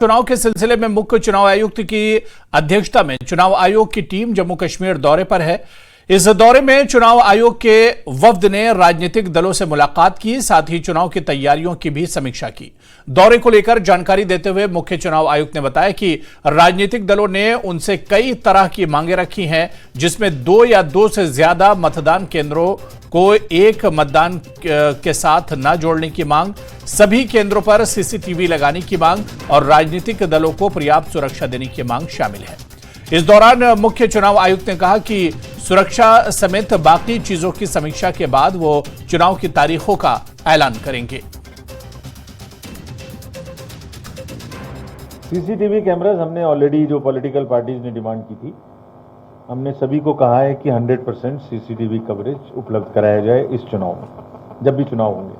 चुनाव के सिलसिले में मुख्य चुनाव आयुक्त की अध्यक्षता में चुनाव आयोग की टीम जम्मू कश्मीर दौरे पर है। इस दौरे में चुनाव आयोग के वफ्द ने राजनीतिक दलों से मुलाकात की, साथ ही चुनाव की तैयारियों की भी समीक्षा की। दौरे को लेकर जानकारी देते हुए मुख्य चुनाव आयुक्त ने बताया कि राजनीतिक दलों ने उनसे कई तरह की मांगे रखी हैं, जिसमें 2 या 2 से ज्यादा मतदान केंद्रों को एक मतदान के साथ न जोड़ने की मांग, सभी केंद्रों पर सीसीटीवी लगाने की मांग और राजनीतिक दलों को पर्याप्त सुरक्षा देने की मांग शामिल है। इस दौरान मुख्य चुनाव आयुक्त ने कहा कि सुरक्षा समेत बाकी चीजों की समीक्षा के बाद वो चुनाव की तारीखों का ऐलान करेंगे। सीसीटीवी कैमरास हमने ऑलरेडी जो पॉलिटिकल पार्टीज ने डिमांड की थी, हमने सभी को कहा है कि 100% सीसीटीवी कवरेज उपलब्ध कराया जाए इस चुनाव में, जब भी चुनाव होंगे।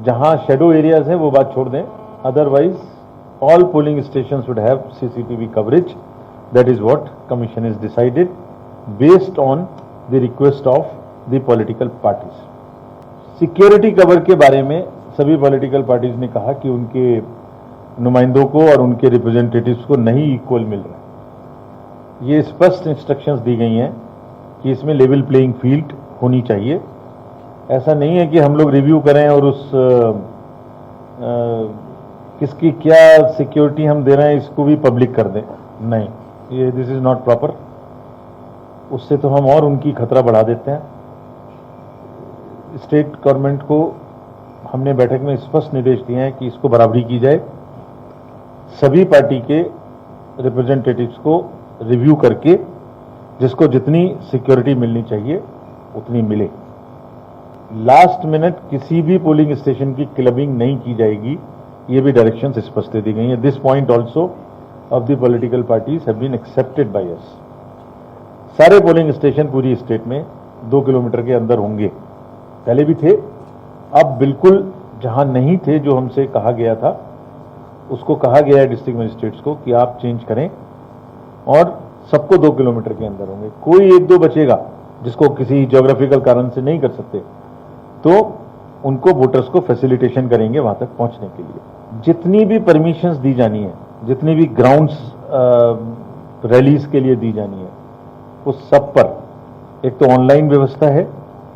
जहां शेडो एरियाज हैं वो बात छोड़ दें, otherwise all polling stations would have CCTV coverage. That is what Commission has decided based on the request of the political parties. Security cover के बारे में सभी political parties ने कहा कि उनके नुमाइंदों को और उनके representatives को नहीं इक्वल मिल रहा है। ये स्पष्ट इंस्ट्रक्शंस दी गई हैं कि इसमें लेवल प्लेइंग फील्ड होनी चाहिए। ऐसा नहीं है कि हम लोग रिव्यू करें और उस किसकी क्या सिक्योरिटी हम दे रहे हैं इसको भी पब्लिक कर दें, नहीं, ये दिस इज नॉट प्रॉपर। उससे तो हम और उनकी खतरा बढ़ा देते हैं। स्टेट गवर्नमेंट को हमने बैठक में स्पष्ट निर्देश दिए हैं कि इसको बराबरी की जाए, सभी पार्टी के रिप्रेजेंटेटिव्स को रिव्यू करके जिसको जितनी सिक्योरिटी मिलनी चाहिए उतनी मिले। लास्ट मिनट किसी भी पोलिंग स्टेशन की क्लबिंग नहीं की जाएगी, ये भी डायरेक्शंस स्पष्ट दी गई हैं। This point also of the political parties have been accepted by us. सारे पोलिंग स्टेशन पूरी स्टेट में 2 किलोमीटर के अंदर होंगे, पहले भी थे, अब बिल्कुल जहां नहीं थे जो हमसे कहा गया था उसको कहा गया है डिस्ट्रिक्ट मजिस्ट्रेट्स को कि आप चेंज करें और सबको 2 किलोमीटर के अंदर होंगे। कोई 1-2 बचेगा जिसको किसी ज्योग्राफिकल कारण से नहीं कर सकते तो उनको वोटर्स को फैसिलिटेशन करेंगे वहां तक पहुंचने के लिए। जितनी भी परमिशंस दी जानी है, जितनी भी ग्राउंड्स रैलीज के लिए दी जानी है, उस सब पर एक तो ऑनलाइन व्यवस्था है,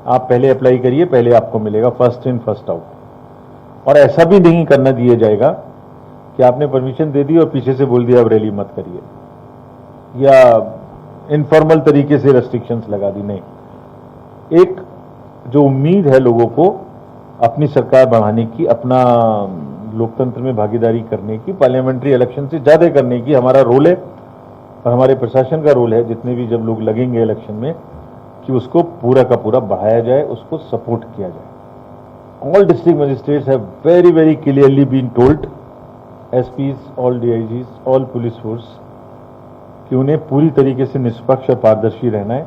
आप पहले अप्लाई करिए, पहले आपको मिलेगा, फर्स्ट इन फर्स्ट आउट। और ऐसा भी नहीं करना दिया जाएगा कि आपने परमिशन दे दी और पीछे से बोल दिया अब रैली मत करिए, या इनफॉर्मल तरीके से रेस्ट्रिक्शंस लगा दी, नहीं। एक जो उम्मीद है लोगों को अपनी सरकार बढ़ाने की, अपना लोकतंत्र में भागीदारी करने की, पार्लियामेंट्री इलेक्शन से ज्यादा करने की हमारा रोल है और हमारे प्रशासन का रोल है, जितने भी जब लोग लगेंगे इलेक्शन में, कि उसको पूरा का पूरा बढ़ाया जाए, उसको सपोर्ट किया जाए। All district magistrates have very very clearly been told, SPs, all DIGs, all police force, कि उन्हें पूरी तरीके से निष्पक्ष और पारदर्शी रहना है।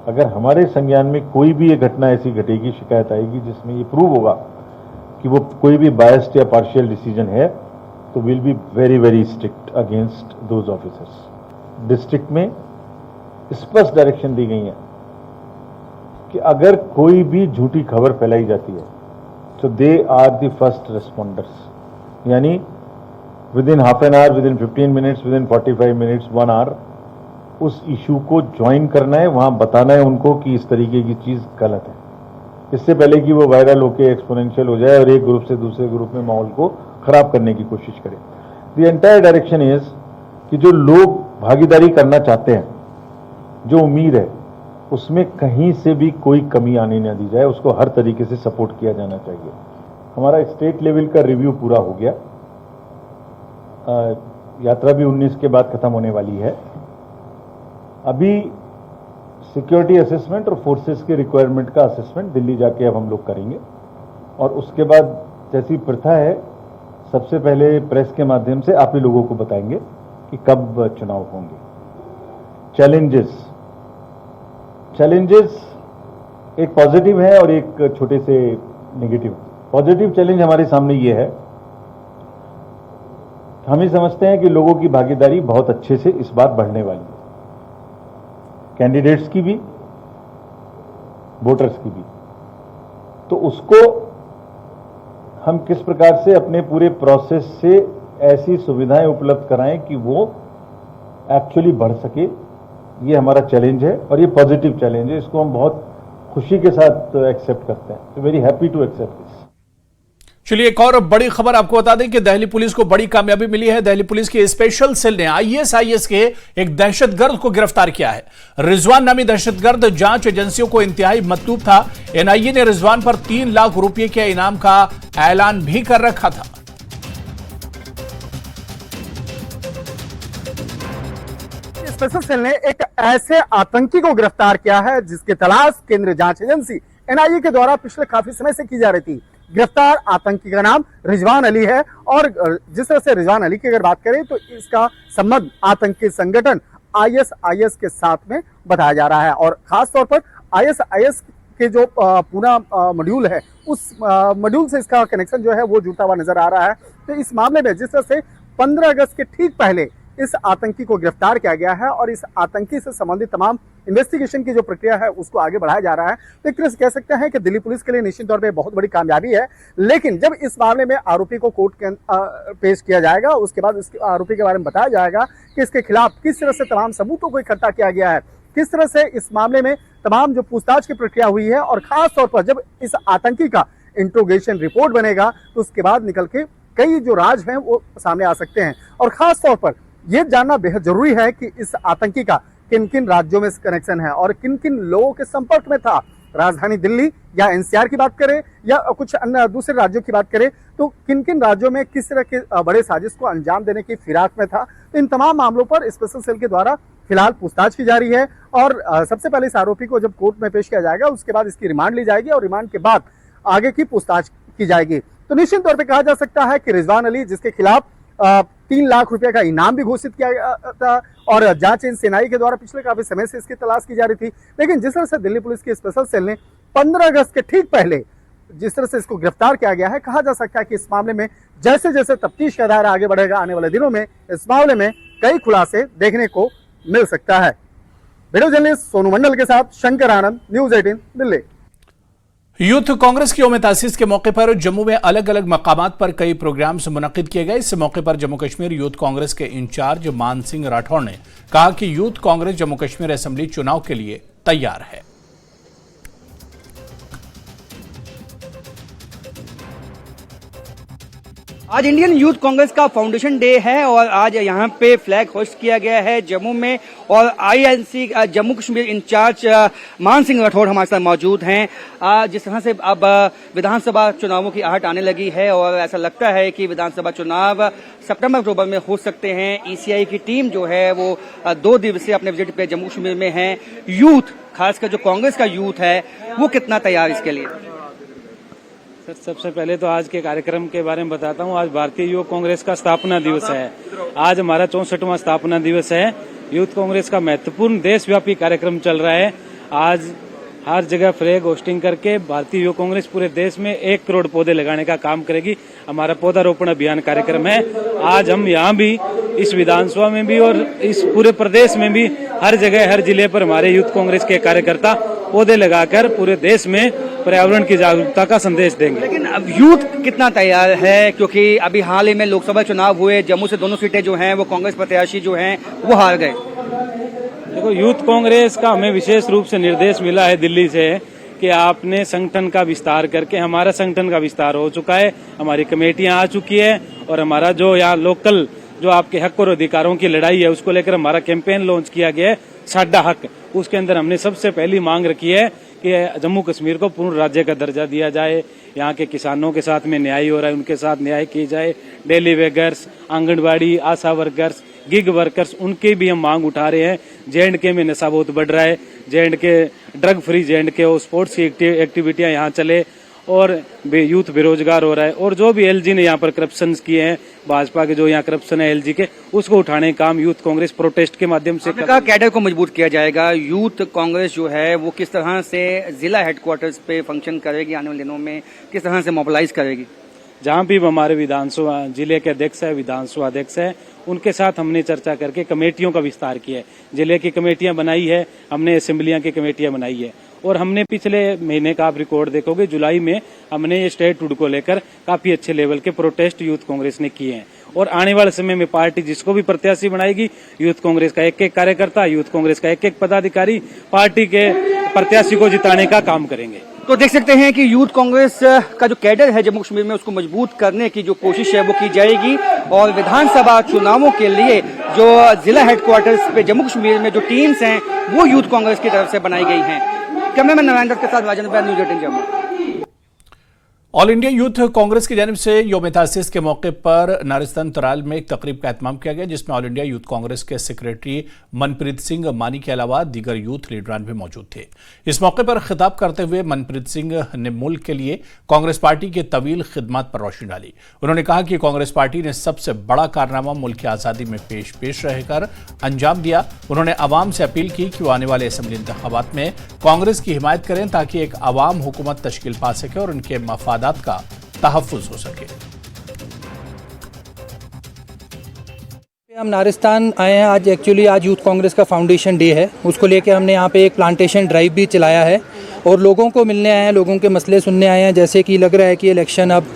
अगर हमारे संज्ञान में कोई भी ये घटना ऐसी घटेगी, शिकायत आएगी जिसमें ये प्रूव होगा कि वो कोई भी बायस्ड या पार्शियल डिसीजन है, तो will be very very strict against those officers. District में स्पष्ट डायरेक्शन दी गई है कि अगर कोई भी झूठी खबर फैलाई जाती है तो they are the first responders, यानी within half an hour, within 15 minutes, within 45 minutes, 1 hour उस इशू को ज्वाइन करना है, वहां बताना है उनको कि इस तरीके की चीज गलत है, इससे पहले कि वो वायरल होकर एक्सपोनेंशियल हो जाए और एक ग्रुप से दूसरे ग्रुप में माहौल को खराब करने की कोशिश करे। द एंटायर डायरेक्शन इज कि जो लोग भागीदारी करना चाहते हैं, जो उम्मीद है, उसमें कहीं से भी कोई कमी आने न दी जाए, उसको हर तरीके से सपोर्ट किया जाना चाहिए। हमारा स्टेट लेवल का रिव्यू पूरा हो गया, यात्रा भी 19 के बाद खत्म होने वाली है। अभी सिक्योरिटी असेसमेंट और फोर्सेस के रिक्वायरमेंट का असेसमेंट दिल्ली जाके अब हम लोग करेंगे और उसके बाद जैसी प्रथा है, सबसे पहले प्रेस के माध्यम से आप ही लोगों को बताएंगे कि कब चुनाव होंगे। चैलेंजेस एक पॉजिटिव है और एक छोटे से नेगेटिव। पॉजिटिव चैलेंज हमारे सामने ये है, हम ही समझते हैं कि लोगों की भागीदारी बहुत अच्छे से इस बार बढ़ने वाली है, कैंडिडेट्स की भी, वोटर्स की भी। तो उसको हम किस प्रकार से अपने पूरे प्रोसेस से ऐसी सुविधाएं उपलब्ध कराएं कि वो एक्चुअली बढ़ सके। ये हमारा चैलेंज है और ये पॉजिटिव चैलेंज है, इसको हम बहुत खुशी के साथ एक्सेप्ट करते हैं। तो very happy to accept this. चलिए एक और बड़ी खबर आपको बता दें कि दिल्ली पुलिस को बड़ी कामयाबी मिली है। दिल्ली पुलिस की स्पेशल सेल ने आईएसआईएस के एक दहशतगर्द को गिरफ्तार किया है। रिजवान नामी दहशतगर्द जांच एजेंसियों को इंतहाई मतलूब था। एनआईए ने रिजवान पर 3 लाख रुपए के इनाम का ऐलान भी कर रखा था। स्पेशल सेल ने एक ऐसे आतंकी को गिरफ्तार किया है जिसकी तलाश केंद्रीय जांच एजेंसी एनआईए के द्वारा पिछले काफी समय से की जा रही थी। गिरफ्तार आतंकी का नाम रिजवान अली है और जिस तरह से रिजवान अली की अगर बात करें तो इसका संबंध आतंकी संगठन आईएसआईएस के साथ में बताया जा रहा है और खास तौर पर आईएसआईएस के जो पूरा मॉड्यूल है उस मॉड्यूल से इसका कनेक्शन जो है वो जुड़ता हुआ नजर आ रहा है। तो इस मामले में जिस तरह से 15 अगस्त के ठीक पहले इस आतंकी को गिरफ्तार किया गया है और इस आतंकी से संबंधित तमाम इन्वेस्टिगेशन की जो प्रक्रिया है उसको आगे बढ़ाया जा रहा है। तो एक तरह से कह सकते हैं कि दिल्ली पुलिस के लिए निश्चित तौर पे बहुत बड़ी कामयाबी है। लेकिन जब इस मामले में आरोपी को कोर्ट के पेश किया जाएगा, उसके बाद इस आरोपी के बारे में बताया जाएगा कि इसके खिलाफ किस तरह से तमाम सबूतों को इकट्ठा किया गया है, किस तरह से इस मामले में तमाम जो पूछताछ की प्रक्रिया हुई है और खास तौर पर जब इस आतंकी का इंट्रोगेशन रिपोर्ट बनेगा तो उसके बाद निकल के कई जो राज हैं वो सामने आ सकते हैं। और खास तौर पर यह जानना बेहद जरूरी है कि इस आतंकी का किन किन राज्यों में कनेक्शन है और किन किन लोगों के संपर्क में था। राजधानी दिल्ली या एनसीआर की बात करें या कुछ अन्य दूसरे राज्यों की बात करें तो किन किन राज्यों में किस तरह के बड़े साजिश को अंजाम देने की फिराक में था। तो इन तमाम मामलों पर स्पेशल सेल के द्वारा फिलहाल पूछताछ की जा रही है और सबसे पहले इस आरोपी को जब कोर्ट में पेश किया जाएगा उसके बाद इसकी रिमांड ली जाएगी और रिमांड के बाद आगे की पूछताछ की जाएगी। तो निश्चित तौर पर कहा जा सकता है कि रिजवान अली जिसके खिलाफ 3 लाख रुपए का इनाम भी घोषित किया गया था और जांच एजेंसी के द्वारा पिछले काफी समय से इसकी तलाश की जा रही थी। लेकिन जिस तरह से दिल्ली पुलिस की स्पेशल सेल ने 15 अगस्त के ठीक पहले जिस तरह से इसको गिरफ्तार किया गया है, कहा जा सकता है कि इस मामले में जैसे जैसे तफ्तीश का दायरा आगे बढ़ेगा आने वाले दिनों में इस मामले में कई खुलासे देखने को मिल सकता है। वीडियो जर्नलिस्ट सोनू मंडल के साथ शंकर आनंद, न्यूज 18 दिल्ली। यूथ कांग्रेस की यौम तासीस के मौके पर जम्मू में अलग अलग मकामात पर कई प्रोग्राम्स मुनक्किद किए गए। इस मौके पर जम्मू कश्मीर यूथ कांग्रेस के इंचार्ज मान सिंह राठौड़ ने कहा कि यूथ कांग्रेस जम्मू कश्मीर असेंबली चुनाव के लिए तैयार है। आज इंडियन यूथ कांग्रेस का फाउंडेशन डे है और आज यहाँ पे फ्लैग होस्ट किया गया है जम्मू में और आईएनसी जम्मू कश्मीर इंचार्ज मान सिंह राठौड़ हमारे साथ मौजूद हैं। जिस तरह से अब विधानसभा चुनावों की आहट आने लगी है और ऐसा लगता है कि विधानसभा चुनाव सितंबर अक्टूबर में हो सकते हैं। ईसीआई की टीम जो है वो 2 दिवसीय अपने विजिट पे जम्मू कश्मीर में है। यूथ खासकर जो कांग्रेस का यूथ है वो कितना तैयार इसके लिए? सर, सबसे पहले तो आज के कार्यक्रम के बारे में बताता हूँ। आज भारतीय युवक कांग्रेस का स्थापना दिवस है। आज हमारा 64वां स्थापना दिवस है। यूथ कांग्रेस का महत्वपूर्ण देशव्यापी कार्यक्रम चल रहा है। आज हर जगह फ्लैग होस्टिंग करके भारतीय युवक कांग्रेस पूरे देश में 1 करोड़ पौधे लगाने का काम करेगी। हमारा पौधारोपण अभियान कार्यक्रम है। आज हम यहाँ भी इस विधानसभा में भी और इस पूरे प्रदेश में भी हर जगह हर जिले पर हमारे यूथ कांग्रेस के कार्यकर्ता पौधे लगाकर पूरे देश में पर्यावरण की जागरूकता का संदेश देंगे। लेकिन अब यूथ कितना तैयार है, क्योंकि अभी हाल ही में लोकसभा चुनाव हुए, जम्मू से दोनों सीटें जो हैं वो कांग्रेस प्रत्याशी जो हैं वो हार गए। देखो, यूथ कांग्रेस का हमें विशेष रूप से निर्देश मिला है दिल्ली से कि आपने संगठन का विस्तार करके, हमारा संगठन का विस्तार हो चुका है, हमारी कमेटियां आ चुकी है और हमारा जो यहाँ लोकल जो आपके हक और अधिकारों की लड़ाई है उसको लेकर हमारा कैंपेन लॉन्च किया गया है, साडा हक। उसके अंदर हमने सबसे पहली मांग रखी है कि जम्मू कश्मीर को पूर्ण राज्य का दर्जा दिया जाए। यहाँ के किसानों के साथ में न्याय हो रहा है, उनके साथ न्याय की जाए। डेली वेगर्स, आंगनबाड़ी, आशा वर्कर्स, गिग वर्कर्स, उनकी भी हम मांग उठा रहे हैं। J&K में नशा बहुत बढ़ रहा है। J&K ड्रग फ्री J&K हो, स्पोर्ट्स की एक्टिविटियां यहाँ चले और यूथ बेरोजगार हो रहा है। और जो भी एलजी ने यहाँ पर करप्शन किए हैं, भाजपा के जो यहाँ करप्शन है एलजी के, उसको उठाने का काम यूथ कांग्रेस प्रोटेस्ट के माध्यम से कहा कैडर को मजबूत किया जाएगा। यूथ कांग्रेस जो है वो किस तरह से जिला हेडक्वार्टर्स पे फंक्शन करेगी आने वाले दिनों में, किस तरह से मोबिलाइज करेगी? जहाँ भी हमारे विधानसभा जिले के अध्यक्ष है, विधानसभा अध्यक्ष है, उनके साथ हमने चर्चा करके कमेटियों का विस्तार किया है। जिले की कमेटियां बनाई है, हमने असेंबलियां की कमेटियां बनाई है और हमने पिछले महीने का आप रिकॉर्ड देखोगे, जुलाई में हमने ये स्टेटहुड को लेकर काफी अच्छे लेवल के प्रोटेस्ट यूथ कांग्रेस ने किए हैं और आने वाले समय में पार्टी जिसको भी प्रत्याशी बनाएगी, यूथ कांग्रेस का एक एक कार्यकर्ता, यूथ कांग्रेस का एक एक पदाधिकारी पार्टी के प्रत्याशी को जिताने का काम करेंगे। तो देख सकते हैं कि यूथ कांग्रेस का जो कैडर है जम्मू कश्मीर में, उसको मजबूत करने की जो कोशिश है वो की जाएगी और विधानसभा चुनावों के लिए जो जिला हेडक्वार्टर्स पे जम्मू कश्मीर में जो टीम्स हैं वो यूथ कांग्रेस की तरफ से बनाई गई हैं। कैमरामैन नारायण दत्त के साथ Rajendra ban, news 18 Jammu. All India youth Congress की जानिब से यौम तासीस के मौके पर नारिस्तान तराल में एक तकरीब का एहतमाम किया गया, जिसमें ऑल इंडिया यूथ कांग्रेस के सेक्रेटरी मनप्रीत सिंह मानी के अलावा दीगर यूथ लीडरान भी मौजूद थे। इस मौके पर खिताब करते हुए मनप्रीत सिंह ने मुल्क के लिए कांग्रेस पार्टी की तवील खिदमत पर रोशनी डाली। उन्होंने कहा कि कांग्रेस पार्टी ने सबसे बड़ा कारनामा मुल्क की आज़ादी में पेश रहकर अंजाम दिया। उन्होंने अवाम से अपील की कि वो आने वाले असेंबली इंतखाबात में कांग्रेस की हिमायत करें ताकि एक अवाम हुकूमत तश्कील पा सके और उनके मफादात का तहफ्फुज़ हो सके। हम नारिस्तान आए हैं आज। एक्चुअली आज यूथ कांग्रेस का फाउंडेशन डे है, उसको लेके हमने यहाँ पे एक प्लांटेशन ड्राइव भी चलाया है और लोगों को मिलने आए हैं, लोगों के मसले सुनने आए हैं। जैसे कि लग रहा है कि इलेक्शन अब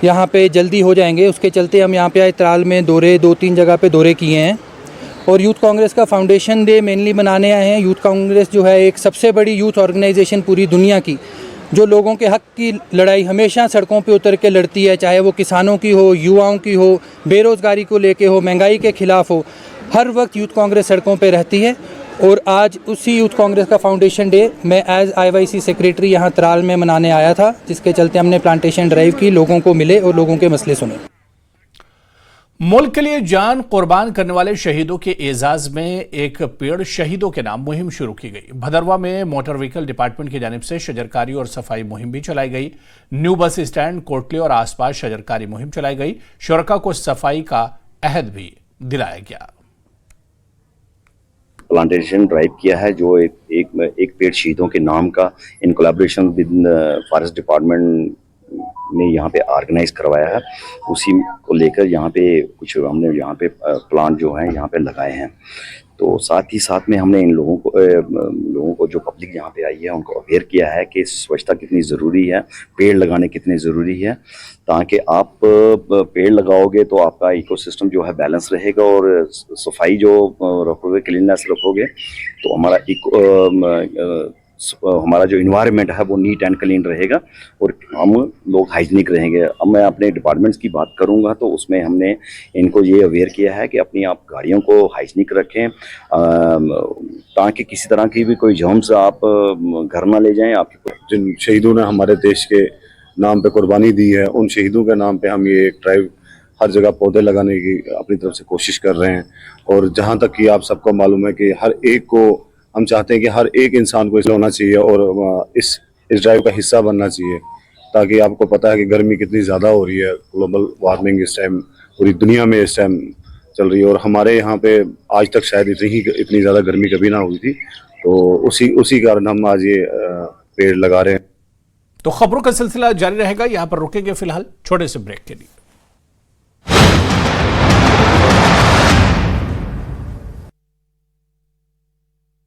यहाँ पे जल्दी हो जाएंगे, उसके चलते हम यहाँ पे आए तराल में दौरे 2-3 जगह पे दौरे किए हैं और यूथ कांग्रेस का फाउंडेशन डे मेनली मनाने आए हैं। यूथ कांग्रेस जो है एक सबसे बड़ी यूथ ऑर्गेनाइजेशन पूरी दुनिया की, जो लोगों के हक की लड़ाई हमेशा सड़कों पे उतर के लड़ती है, चाहे वो किसानों की हो, युवाओं की हो, बेरोज़गारी को लेके हो, महंगाई के ख़िलाफ़ हो, हर वक्त यूथ कांग्रेस सड़कों पे रहती है। और आज उसी यूथ कांग्रेस का फाउंडेशन डे मैं एज IYC सेक्रेटरी यहाँ तराल में मनाने आया था, जिसके चलते हमने प्लांटेशन ड्राइव की, लोगों को मिले और लोगों के मसले सुने। मुल्क के लिए जान कुर्बान करने वाले शहीदों के एजाज में एक पेड़ शहीदों के नाम मुहिम शुरू की गई। भदरवा में मोटर व्हीकल डिपार्टमेंट की जानिब से शजरकारी और सफाई मुहिम भी चलाई गई। न्यू बस स्टैंड, कोटली और आसपास शजरकारी मुहिम चलाई गई। शुरका को सफाई का अहद भी दिलाया गया। प्लांटेशन ड्राइव किया है जो एक पेड़ शहीदों के नाम का in collaboration with forest department ने यहाँ पे ऑर्गेनाइज करवाया है। उसी को लेकर यहाँ पे कुछ हमने यहाँ पे प्लांट जो है यहाँ पे लगाए हैं। तो साथ ही साथ में हमने इन लोगों को जो पब्लिक यहाँ पे आई है उनको अवेयर किया है कि स्वच्छता कितनी ज़रूरी है, पेड़ लगाने कितने ज़रूरी है, ताकि आप पेड़ लगाओगे तो आपका इकोसिस्टम जो है बैलेंस रहेगा और सफाई जो रखोगे, क्लीननेस रखोगे तो हमारा जो इन्वायरमेंट है वो नीट एंड क्लीन रहेगा और हम लोग हाइजीनिक रहेंगे। अब मैं अपने डिपार्टमेंट्स की बात करूंगा तो उसमें हमने इनको ये अवेयर किया है कि अपनी आप गाड़ियों को हाइजीनिक रखें ताकि किसी तरह की भी कोई जर्म्स आप घर ना ले जाएं। आपके जिन शहीदों ने हमारे देश के नाम पे कुर्बानी दी है, उन शहीदों के नाम पे हम ये एक ड्राइव हर जगह पौधे लगाने की अपनी तरफ से कोशिश कर रहे हैं। और जहाँ तक कि आप सबको मालूम है कि हर एक को हम चाहते हैं कि हर एक इंसान को इसमें होना चाहिए और इस ड्राइव का हिस्सा बनना चाहिए, ताकि आपको पता है कि गर्मी कितनी ज़्यादा हो रही है, ग्लोबल वार्मिंग इस टाइम पूरी दुनिया में इस टाइम चल रही है और हमारे यहाँ पे आज तक शायद इतनी ज़्यादा गर्मी कभी ना हुई थी। तो उसी कारण हम आज ये पेड़ लगा रहे हैं। तो खबरों का सिलसिला जारी रहेगा, यहां पर रुकेंगे फिलहाल छोटे से ब्रेक के लिए।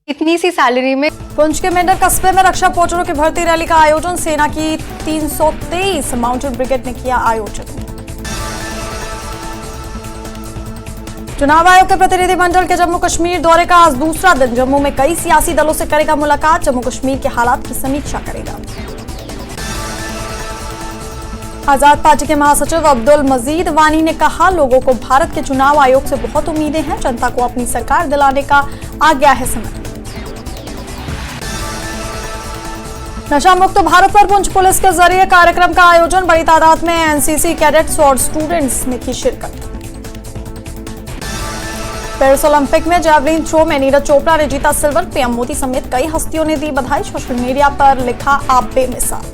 इतनी सी सैलरी में पुंछ के मेंढर कस्बे में रक्षा पोस्टरों की भर्ती रैली का आयोजन, सेना की 323 माउंटेड ब्रिगेड ने किया आयोजन। चुनाव आयोग के प्रतिनिधिमंडल के जम्मू कश्मीर दौरे का आज दूसरा दिन। जम्मू में कई सियासी दलों से करेगा मुलाकात, जम्मू कश्मीर के हालात की समीक्षा करेगा। आजाद पार्टी के महासचिव अब्दुल मजीद वानी ने कहा, लोगों को भारत के चुनाव आयोग से बहुत उम्मीदें हैं, जनता को अपनी सरकार दिलाने का आ गया है समय। नशा मुक्त भारत पर पुंछ पुलिस के जरिए कार्यक्रम का आयोजन, बड़ी तादाद में एनसीसी कैडेट्स और स्टूडेंट्स ने की शिरकत। पेरिस ओलंपिक में जैवलिन थ्रो में नीरज चोपड़ा ने जीता सिल्वर, पीएम मोदी समेत कई हस्तियों ने दी बधाई, सोशल मीडिया पर लिखा आप बेमिसाल।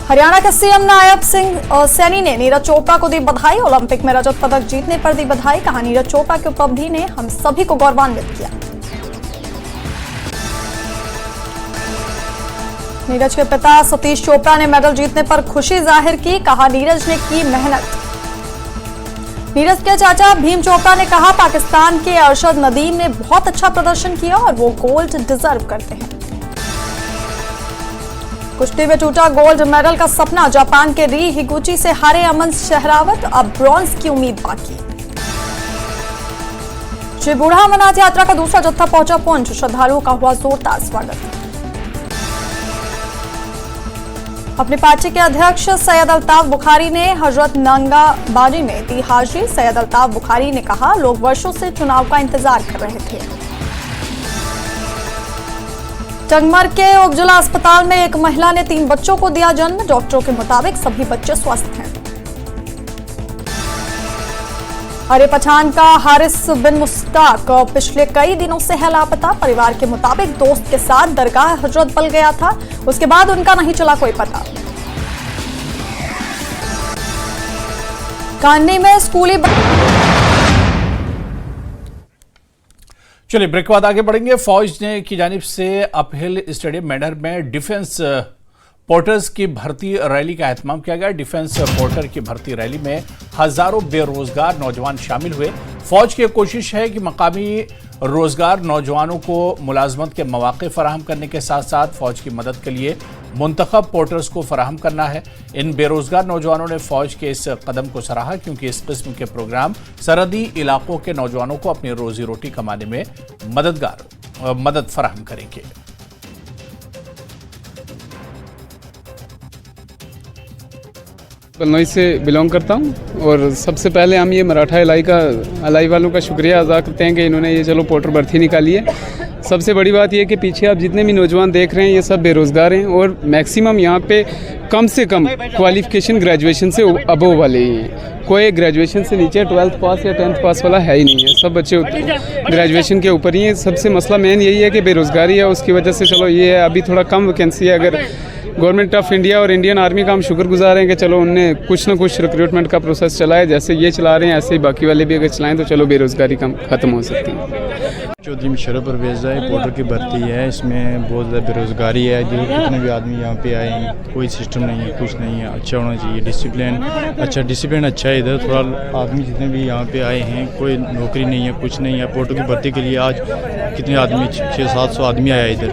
हरियाणा के सीएम नायब सिंह सैनी ने नीरज चोपड़ा को दी बधाई, ओलंपिक में रजत पदक जीतने पर दी बधाई, कहा नीरज चोपड़ा की उपलब्धि ने हम सभी को गौरवान्वित किया। नीरज के पिता सतीश चोपड़ा ने मेडल जीतने पर खुशी जाहिर की, कहा नीरज ने की मेहनत। नीरज के चाचा भीम चोपड़ा ने कहा, पाकिस्तान के अरशद नदीम ने बहुत अच्छा प्रदर्शन किया और वो गोल्ड डिजर्व करते हैं। कुश्ती में टूटा गोल्ड मेडल का सपना, जापान के री हिगुची से हारे अमन शहरावत, अब ब्रॉन्ज की उम्मीद बाकी। श्री बूढ़ा अमरनाथ यात्रा का दूसरा जत्था पहुंचा पुंछ, श्रद्धालुओं का हुआ जोरदार स्वागत। अपनी पार्टी के अध्यक्ष सैयद अल्ताफ बुखारी ने हजरत नंगा बाजी में दी हाजिरी। सैयद अल्ताफ बुखारी ने कहा, लोग वर्षों से चुनाव का इंतजार कर रहे थे। टंगमर के उपजिला अस्पताल में एक महिला ने 3 बच्चों को दिया जन्म, डॉक्टरों के मुताबिक सभी बच्चे स्वस्थ हैं। अरे पठान का हारिस बिन मुश्ताक पिछले कई दिनों से है लापता। परिवार के मुताबिक दोस्त के साथ दरगाह हजरत बल गया था, उसके बाद उनका नहीं चला कोई पता। कान्नी में स्कूली चलिए ब्रेक के बाद आगे बढ़ेंगे। फौज ने की जानिब से अपहिल स्टेडियम मेंढर में डिफेंस पोर्टर्स की भर्ती रैली का एहतमाम किया गया। डिफेंस पोर्टर की भर्ती रैली में हजारों बेरोजगार नौजवान शामिल हुए। फौज की कोशिश है कि मकामी रोजगार नौजवानों को मुलाजमत के मौके फराहम करने के साथ साथ फौज की मदद के लिए मुंतखब पोर्टर्स को फराहम करना है। इन बेरोजगार नौजवानों ने फौज के इस कदम को सराहा, क्योंकि इस किस्म के प्रोग्राम सरहदी इलाकों के नौजवानों को अपनी रोजी रोटी कमाने में मदद फराहम करेंगे। बलनोई से बिलोंग करता हूँ और सबसे पहले हम ये मराठा अलाई वालों का शुक्रिया अदा करते हैं कि इन्होंने ये चलो पोर्टर भर्ती निकाली है। सबसे बड़ी बात ये कि पीछे आप जितने भी नौजवान देख रहे हैं ये सब बेरोज़गार हैं और मैक्सिमम यहाँ पे कम से कम क्वालिफिकेशन ग्रेजुएशन से अबव वाले ही हैं। कोई ग्रेजुएशन से नीचे 12th पास या 10th पास वाला है ही नहीं है, सब बच्चे ग्रेजुएशन के ऊपर ही हैं। सबसे मसला मेन यही है कि बेरोज़गारी है, उसकी वजह से चलो ये है अभी थोड़ा कम वैकेंसी है। अगर गवर्नमेंट ऑफ इंडिया और इंडियन आर्मी का हम शुक्रगुजार हैं कि चलो उनने कुछ ना कुछ रिक्रूटमेंट का प्रोसेस चलाया, जैसे ये चला रहे हैं ऐसे ही बाकी वाले भी अगर चलाएं तो चलो बेरोज़गारी कम ख़त्म हो सकती है। चौधरी मुशर्रफ परवेज़ है, पोर्टर की भर्ती है, इसमें बहुत ज़्यादा बेरोज़गारी है। जो कितने भी आदमी यहाँ पे आए हैं, कोई सिस्टम नहीं है, कुछ नहीं है। अच्छा होना चाहिए, डिसिप्लिन अच्छा है इधर। थोड़ा आदमी जितने भी यहाँ पे आए हैं, कोई नौकरी नहीं है, कुछ नहीं है। पोर्टर की भर्ती के लिए आज कितने आदमी 600-700 आदमी आया इधर,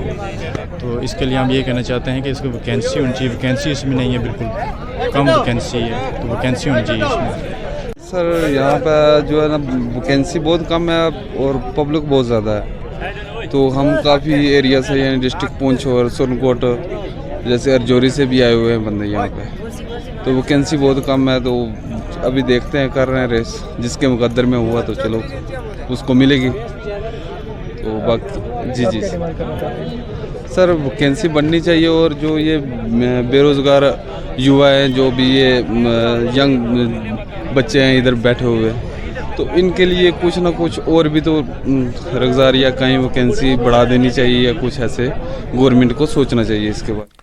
तो इसके लिए हम ये कहना चाहते हैं कि इसको वैकेंसी होनी चाहिए। वैकेंसी इसमें नहीं है, बिल्कुल कम वैकेंसी है, तो वैकेंसी होनी चाहिए इसमें। सर यहाँ पर जो है ना वैकेंसी बहुत कम है और पब्लिक बहुत ज़्यादा है, तो हम काफ़ी एरिया से यानी डिस्ट्रिक्ट पुंछ और सोनकोट जैसे अर्जौरी से भी आए हुए हैं बंदे यहाँ पे, तो वैकेंसी बहुत कम है। तो अभी देखते हैं, कर रहे हैं रेस, जिसके मुकद्दर में हुआ तो चलो उसको मिलेगी। तो बाकी जी सर वैकेंसी बननी चाहिए और जो ये बेरोज़गार युवा हैं, जो भी ये यंग बच्चे हैं इधर बैठे हुए, तो इनके लिए कुछ ना कुछ और भी तो रोज़गार या कहीं वैकेंसी बढ़ा देनी चाहिए या कुछ ऐसे गवर्नमेंट को सोचना चाहिए इसके बाद।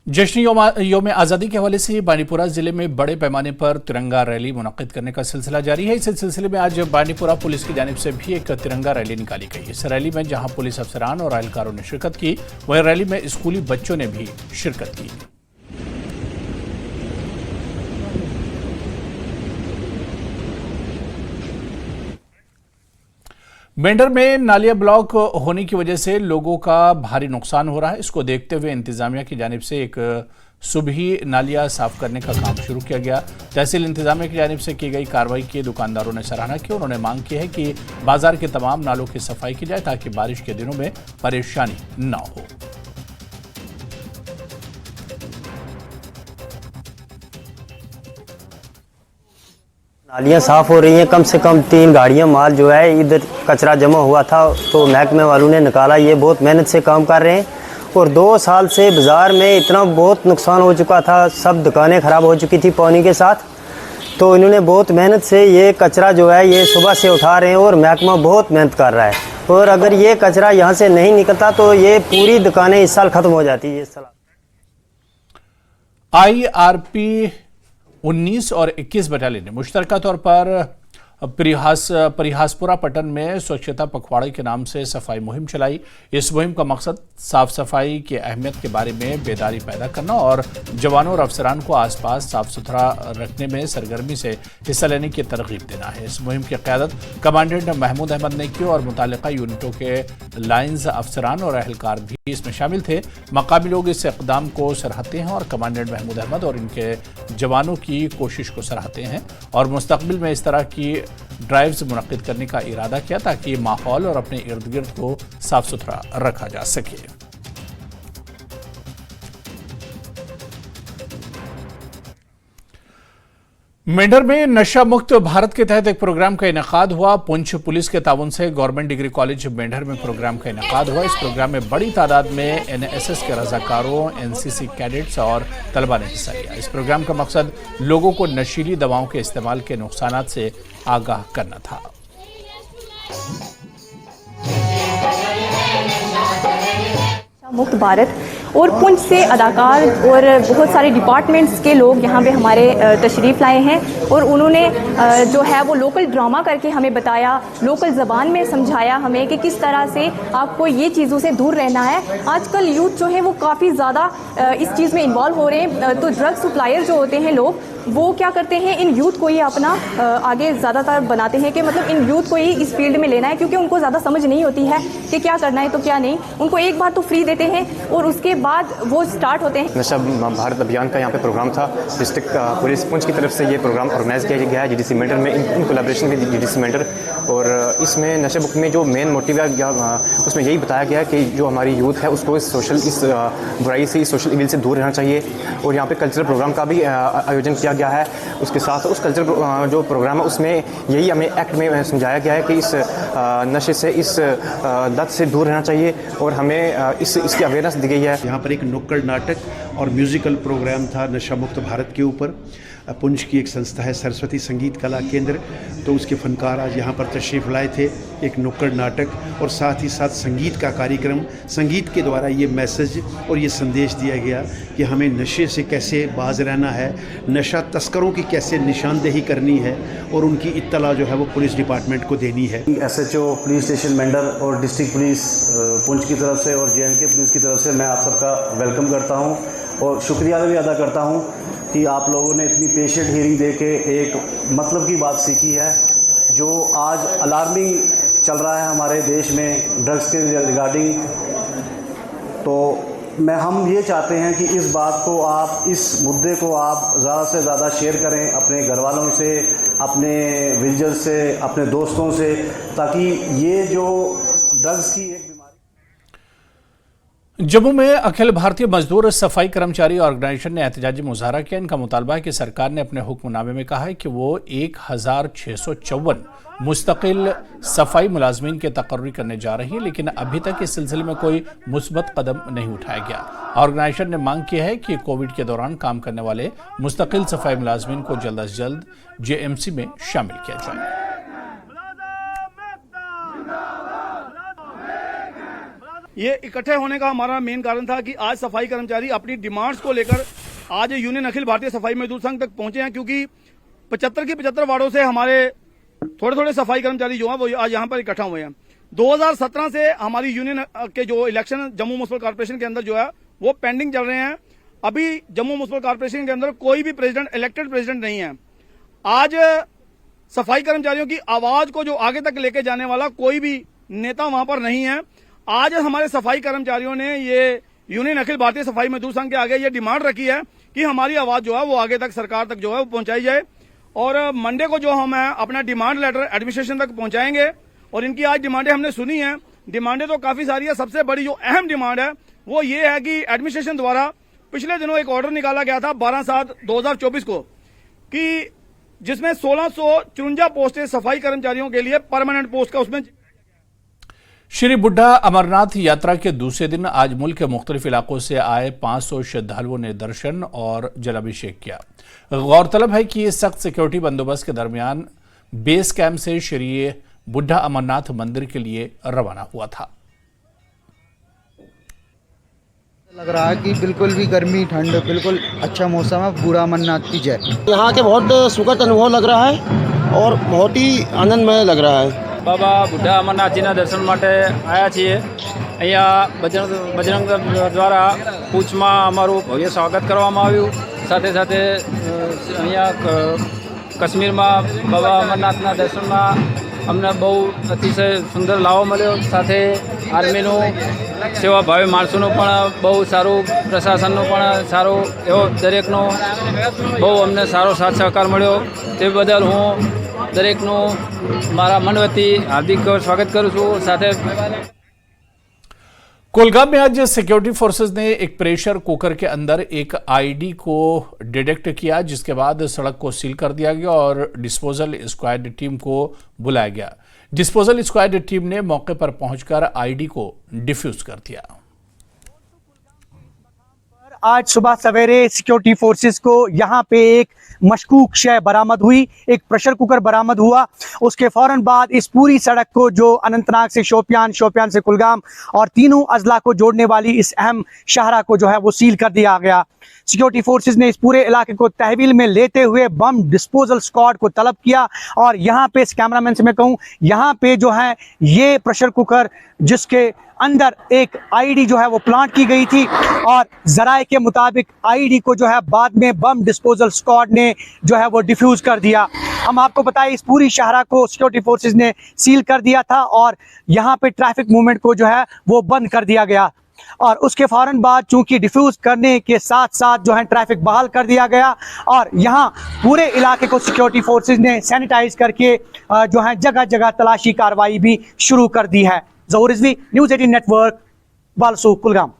जश्न यौम आज़ादी के हवाले से बानीपुरा जिले में बड़े पैमाने पर तिरंगा रैली मुनक्किद करने का सिलसिला जारी है। इस सिलसिले में आज बानीपुरा पुलिस की जानिब से भी एक तिरंगा रैली निकाली गई। इस रैली में जहां पुलिस अफसरान और एहलकारों ने शिरकत की, वहीं रैली में स्कूली बच्चों ने भी शिरकत की। मेंढर में नालिया ब्लॉक होने की वजह से लोगों का भारी नुकसान हो रहा है। इसको देखते हुए इंतजामिया की जानिब से एक सुबही नालिया साफ करने का काम शुरू किया गया। तहसील इंतजामिया की जानिब से की गई कार्रवाई की दुकानदारों ने सराहना की। उन्होंने मांग की है कि बाजार के तमाम नालों की सफाई की जाए ताकि बारिश के दिनों में परेशानी न हो। नालियाँ साफ़ हो रही हैं, कम से कम 3 गाड़ियाँ माल जो है इधर कचरा जमा हुआ था तो महकमे वालों ने निकाला। ये बहुत मेहनत से काम कर रहे हैं और 2 साल से बाज़ार में इतना बहुत नुकसान हो चुका था, सब दुकानें ख़राब हो चुकी थी पानी के साथ, तो इन्होंने बहुत मेहनत से ये कचरा जो है ये सुबह से उठा रहे हैं और महकमा बहुत मेहनत कर रहा है। और अगर ये कचरा यहाँ से नहीं निकलता तो ये पूरी दुकानें इस साल ख़त्म हो जाती है। IRP 19 और 21 बटालियन ने मुश्तरका तौर पर परिहासपुरा पटन में स्वच्छता पखवाड़े के नाम से सफाई मुहिम चलाई। इस मुहिम का मकसद साफ सफाई की अहमियत के बारे में बेदारी पैदा करना और जवानों और अफसरान को आसपास साफ सुथरा रखने में सरगर्मी से हिस्सा लेने की तरगीब देना है। इस मुहिम की क़यादत कमांडेंट महमूद अहमद ने की और मुतालिका यूनिटों के लाइन्स अफसरान और एहलकार भी इसमें शामिल थे। मकामी लोग इस इक़दाम को सराहते हैं और कमांडेंट महमूद अहमद और इनके जवानों की कोशिश को सराहते हैं और मुस्तकबिल में इस तरह की ड्राइव्स मुनक्किद करने का इरादा किया ताकि माहौल और अपने इर्द गिर्द को साफ सुथरा रखा जा सके। मेंढर में नशा मुक्त भारत के तहत एक प्रोग्राम का इनेकाद हुआ। पुंछ पुलिस के ताउन से गवर्नमेंट डिग्री कॉलेज मेंढर में प्रोग्राम का इनेकाद हुआ। इस प्रोग्राम में बड़ी तादाद में एनएसएस के रजाकारों, एनसीसी कैडेट्स और तलबा ने हिस्सा लिया। इस प्रोग्राम का मकसद लोगों को नशीली दवाओं के इस्तेमाल के नुकसानात से आगाह करना था। मुक्त भारत और पुंछ से अदाकार और बहुत सारे डिपार्टमेंट्स के लोग यहाँ पे हमारे तशरीफ़ लाए हैं और उन्होंने जो है वो लोकल ड्रामा करके हमें बताया, लोकल ज़बान में समझाया हमें कि किस तरह से आपको ये चीज़ों से दूर रहना है। आजकल यूथ जो है वो काफ़ी ज़्यादा इस चीज़ में इन्वॉल्व हो रहे हैं। तो ड्रग सप्लायर जो होते हैं लोग, वो क्या करते हैं, इन यूथ को ही अपना आगे ज़्यादातर बनाते हैं कि मतलब इन यूथ को ही इस फील्ड में लेना है, क्योंकि उनको ज़्यादा समझ नहीं होती है कि क्या करना है तो क्या नहीं। उनको एक बार तो फ्री देते हैं और उसके बाद वो स्टार्ट होते हैं। नशा भारत अभियान का यहाँ पे प्रोग्राम था। डिस्ट्रिक्ट पुलिस पुंछ की तरफ से ये प्रोग्राम ऑर्गेनाइज किया गया है जीडीसी मेंढर में in collaboration with GDC Mendhar. और इसमें नशा मुक्त में जो मेन मोटिव है उसमें यही बताया गया है कि जो हमारी यूथ है उसको इस बुराई से, इस सोशल इविल से दूर रहना चाहिए। और यहाँ पे कल्चरल प्रोग्राम का भी आयोजन किया गया है। उसके साथ उस कल्चरल जो प्रोग्राम है उसमें यही हमें एक्ट में समझाया गया है कि इस नशे से, इस लत से दूर रहना चाहिए और हमें इसकी अवेयरनेस दी गई है। यहाँ पर एक नुक्कड़ नाटक और म्यूज़िकल प्रोग्राम था नशा मुक्त भारत के ऊपर। पुंछ की एक संस्था है सरस्वती संगीत कला केंद्र, तो उसके फनकार आज यहाँ पर तशरीफ़ लाए थे। एक नुक्कड़ नाटक और साथ ही साथ संगीत का कार्यक्रम। संगीत के द्वारा ये मैसेज और ये संदेश दिया गया कि हमें नशे से कैसे बाज रहना है, नशा तस्करों की कैसे निशानदेही करनी है और उनकी इत्तला जो है वो पुलिस डिपार्टमेंट को देनी है। SHO पुलिस स्टेशन मेंढर और डिस्ट्रिक्ट पुलिस पुंछ की तरफ से और JNK पुलिस की तरफ से मैं आप सबका वेलकम करता हूँ और शुक्रिया भी अदा करता हूँ कि आप लोगों ने इतनी पेशेंट हियरिंग दे के एक मतलब की बात सीखी है। जो आज अलार्मिंग चल रहा है हमारे देश में ड्रग्स के रिगार्डिंग, तो हम ये चाहते हैं कि इस बात को आप, इस मुद्दे को आप ज़्यादा से ज़्यादा शेयर करें अपने घर वालों से, अपने विलेजर्स से, अपने दोस्तों से, ताकि ये जो ड्रग्स की एक जम्मू में अखिल भारतीय मजदूर सफाई कर्मचारी ऑर्गेनाइजेशन ने एहतजाजी मुजाहरा किया। इनका मुतालबा है कि सरकार ने अपने हुक्मनामे में कहा है कि वो 1654 मुस्तकिल सफाई मुलाजमीन के तकर्री करने जा रही है, लेकिन अभी तक इस सिलसिले में कोई मुस्बत कदम नहीं उठाया गया। ऑर्गेनाइजेशन ने मांग की है कि कोविड के दौरान काम करने वाले मुस्तकिल सफाई मुलाजमीन को जल्द अज जल्द JMC में शामिल किया जाए। ये इकट्ठे होने का हमारा मेन कारण था कि आज सफाई कर्मचारी अपनी डिमांड्स को लेकर आज यूनियन अखिल भारतीय सफाई मजदूर संघ तक पहुंचे हैं, क्योंकि 75 के 75 वार्डों से हमारे थोड़े थोड़े सफाई कर्मचारी जो हैं वो आज यहाँ पर इकट्ठा हुए हैं। 2017 से हमारी यूनियन के जो इलेक्शन जम्मू म्युनिसिपल कॉर्पोरेशन के अंदर जो है वो पेंडिंग चल रहे हैं। अभी जम्मू म्युनिसिपल कॉर्पोरेशन के अंदर कोई भी प्रेसिडेंट, इलेक्टेड प्रेसिडेंट नहीं है। आज सफाई कर्मचारियों की आवाज को जो आगे तक लेके जाने वाला कोई भी नेता वहां पर नहीं है। आज हमारे सफाई कर्मचारियों ने ये यूनियन अखिल भारतीय सफाई मजदूर संघ के आगे ये डिमांड रखी है कि हमारी आवाज जो है वो आगे तक सरकार तक जो है वो पहुंचाई जाए। और मंडे को जो हम अपना डिमांड लेटर एडमिनिस्ट्रेशन तक पहुंचाएंगे और इनकी आज डिमांडें हमने सुनी हैं। डिमांडें तो काफी सारी है। सबसे बड़ी जो अहम डिमांड है वो ये है कि एडमिनिस्ट्रेशन द्वारा पिछले दिनों एक ऑर्डर निकाला गया था 12/7/2024 को, कि जिसमें 1654 पोस्टें सफाई कर्मचारियों के लिए परमानेंट पोस्ट का उसमें। श्री बुड्ढा अमरनाथ यात्रा के दूसरे दिन आज मुल्क के मुख्तलिफ इलाकों से आए 500 श्रद्धालुओं ने दर्शन और जलाभिषेक किया। गौरतलब है कि सख्त सिक्योरिटी बंदोबस्त के दरमियान बेस कैंप से श्री बुड्ढा अमरनाथ मंदिर के लिए रवाना हुआ था। लग रहा है कि बिल्कुल भी गर्मी ठंड बिल्कुल अच्छा मौसम है। बूढ़ा अमरनाथ की जय। यहाँ के बहुत सुखद अनुभव लग रहा है और बहुत ही आनंदमय लग रहा है। बाबा बुड्ढा अमरनाथजीના દર્શન માટે આવ્યા છીએ। અહીંયા બજરંગ દ્વારા પૂંછમાં અમારું ભવ્ય સ્વાગત કરવામાં આવ્યું। સાથે અહીંયા કાશ્મીરમાં બાબા અમરનાથના દર્શનમાં અમને બહુ અતિશય સુંદર લાવો મળ્યો. સાથે આર્મીનું સેવાભાવી માણસોનું પણ બહુ સારું, પ્રશાસનનું પણ સારું એવો દરેકનો બહુ અમને સારો સાથ સહકાર મળ્યો. તે બદલ હું દરેકનું મારા મન વતી હાર્દિક સ્વાગત કરું છું. સાથે कोलगाम में आज सिक्योरिटी फोर्सेज ने एक प्रेशर कुकर के अंदर एक आईडी को डिटेक्ट किया, जिसके बाद सड़क को सील कर दिया गया और डिस्पोजल स्क्वाड टीम को बुलाया गया. डिस्पोजल स्क्वाड टीम ने मौके पर पहुंचकर आईडी को डिफ्यूज कर दिया. आज सुबह सवेरे सिक्योरिटी फोर्सेस को यहाँ पे एक मशकूक शय बरामद हुई, एक प्रेशर कुकर बरामद हुआ. उसके फौरन बाद इस पूरी सड़क को जो अनंतनाग से शोपियान, शोपियान से कुलगाम और तीनों अजला को जोड़ने वाली इस अहम शाहरा को जो है वो सील कर दिया गया. सिक्योरिटी फोर्सेस ने इस पूरे इलाके को तहवील में लेते हुए बम डिस्पोजल स्क्वाड को तलब किया. और यहाँ पे इस कैमरामैन से मैं कहूँ, यहाँ पे जो है ये प्रेशर कुकर जिसके अंदर एक आईडी जो है वो प्लांट की गई थी और जराए के मुताबिक आईडी को जो है बाद में बम डिस्पोजल स्क्वाड ने जो है वो डिफ्यूज कर दिया. हम आपको बताएं इस पूरी शाहरा को सिक्योरिटी फोर्सेस ने सील कर दिया था और यहाँ पे ट्रैफिक मूवमेंट को जो है वो बंद कर दिया गया. और उसके फौरन बाद चूंकि डिफ्यूज करने के साथ साथ जो है ट्रैफिक बहाल कर दिया गया और यहाँ पूरे इलाके को सिक्योरिटी फोर्सेस ने सैनिटाइज करके जो है जगह जगह तलाशी कार्रवाई भी शुरू कर दी है. ज़हूर रिजवी, न्यूज़ 18 नेटवर्क, बालसू, कुलगाम.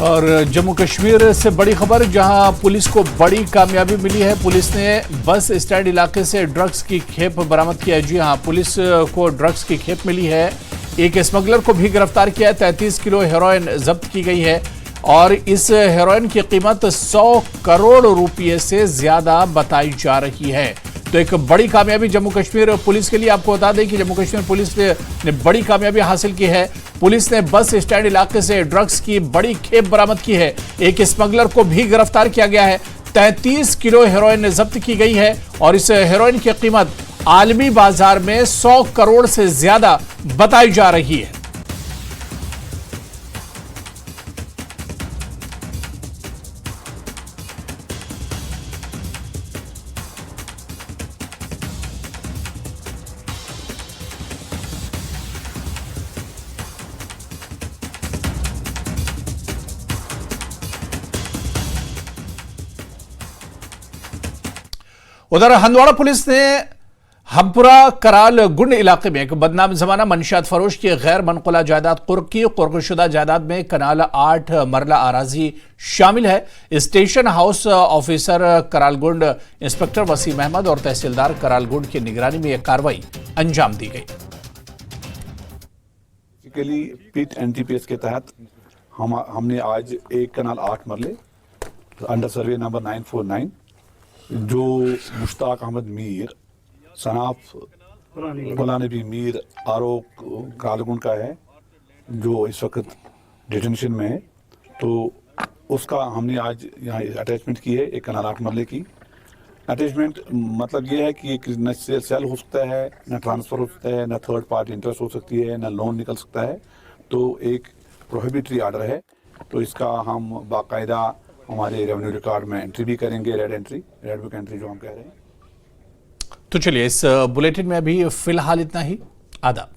और जम्मू कश्मीर से बड़ी खबर, जहां पुलिस को बड़ी कामयाबी मिली है. पुलिस ने बस स्टैंड इलाके से ड्रग्स की खेप बरामद किया है. जी हां, पुलिस को ड्रग्स की खेप मिली है. एक स्मगलर को भी गिरफ्तार किया है. 33 किलो हेरोइन जब्त की गई है और इस हेरोइन की कीमत 100 करोड़ रुपए से ज्यादा बताई जा रही है. तो एक बड़ी कामयाबी जम्मू कश्मीर पुलिस के लिए. आपको बता दें कि जम्मू कश्मीर पुलिस ने बड़ी कामयाबी हासिल की है. पुलिस ने बस स्टैंड इलाके से ड्रग्स की बड़ी खेप बरामद की है. एक स्मगलर को भी गिरफ्तार किया गया है. 33 किलो हेरोइन जब्त की गई है और इस हेरोइन की कीमत आलमी बाजार में 100 करोड़ से ज्यादा बताई जा रही है. उधर हंदवाड़ा पुलिस ने हमपुरा कराल गुंड इलाके में एक बदनाम जमाना मंशियात फरोश की गैर मनकुला जायदाद कुर्क की. कुर्कशुदा जायदाद में कनाल 8 मरला आराजी शामिल है. Station house officer Karalgund inspector Wasim Ahmad और तहसीलदार करालगुंड की निगरानी में यह कार्रवाई अंजाम दी गई. पीट एनटीपीएस के तहत हमने आज एक कनाल 8 मरले अंडर सर्वे नंबर 949 जो मुश्ताक अहमद मीर सनाफ गुलानबी मीर आरोप कालगुंड का है, जो इस वक्त डिटेंशन में है. तो उसका हमने आज यहाँ अटैचमेंट की है. एक कनाल 8 मरले की अटैचमेंट मतलब ये है कि एक न सेल हो सकता है, न ट्रांसफ़र हो सकता है, न थर्ड पार्टी इंटरेस्ट हो सकती है, न लोन निकल सकता है. तो एक प्रोहिबिटरी आर्डर है. तो इसका हम बाकायदा हमारे रेवेन्यू रिकॉर्ड में एंट्री भी करेंगे, रेड बुक एंट्री जो हम कह रहे हैं. तो चलिए, इस बुलेटिन में अभी फिलहाल इतना ही. आदाब.